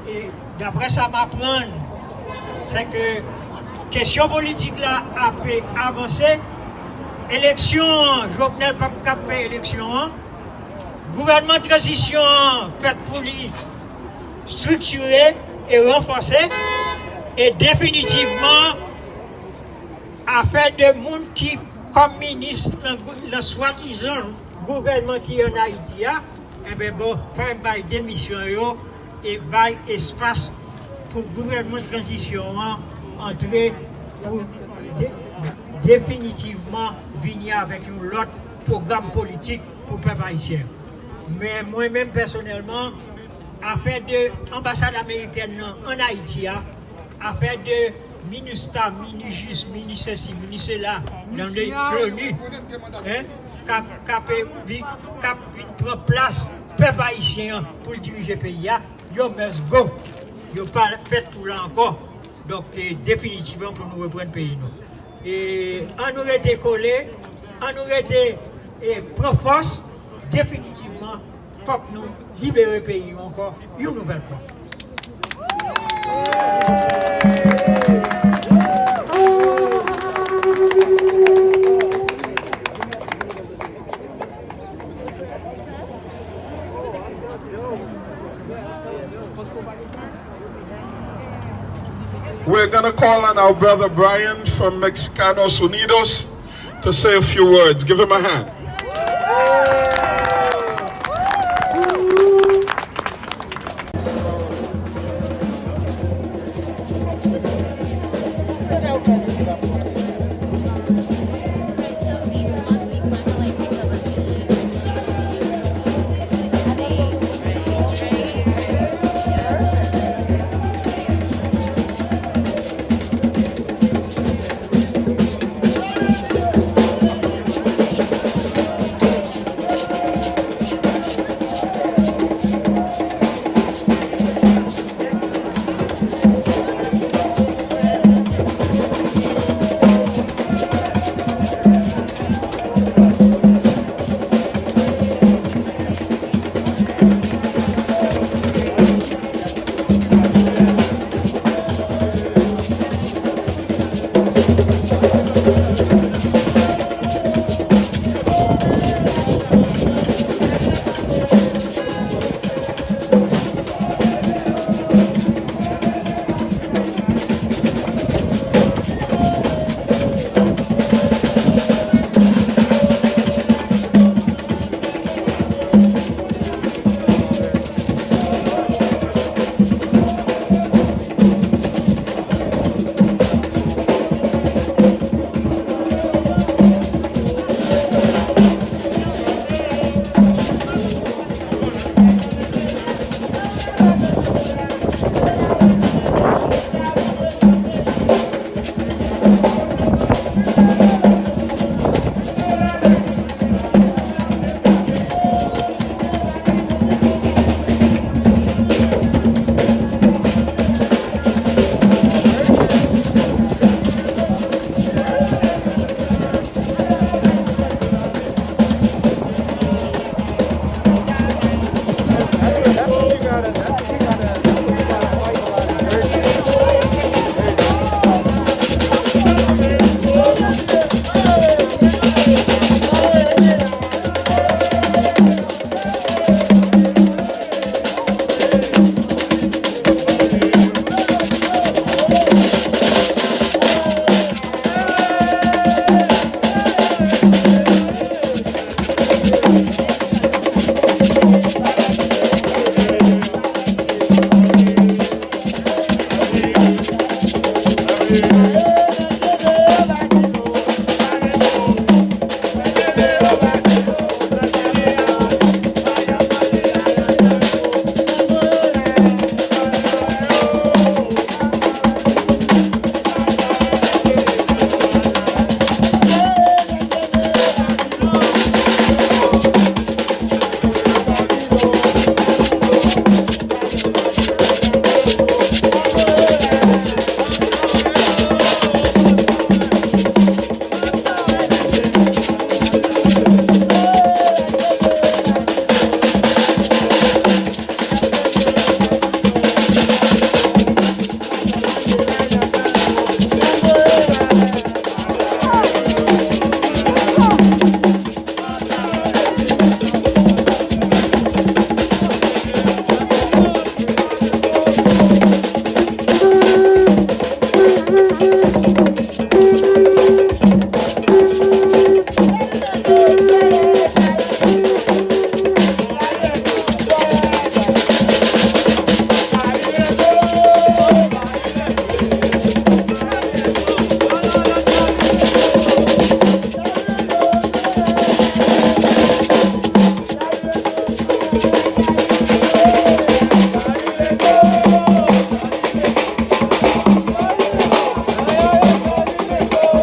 Et d'après ça m'apprend, c'est que question politique là a fait avancer. Élection, Jovenel pas fait élection. Gouvernement de transition fait pour lui structurer et renforcer. Et définitivement, affaire de monde qui, comme ministre, le soi-disant gouvernement qui est en Haïti, eh bien bon, faire une démission et bail espace pour le gouvernement de transition entrer pour définitivement venir avec un autre programme politique pour le peuple haïtien. Mais moi-même personnellement, affaire de l'ambassade américaine en Haïti, affaire de ministère, mini-juste, mini-ceci, mini-cela, dans les l'ONU, cap prend place, peuple haïtien pour diriger le pays, yo must go. Yo pas fait pour là encore. Donc définitivement pour nous reprendre le pays. Et on aurait été collé, on aurait été prend force, définitivement, pour que nous libérer le pays encore une nouvelle fois. We're going to call on our brother Brian from Mexicanos Unidos to say a few words. Give him a hand.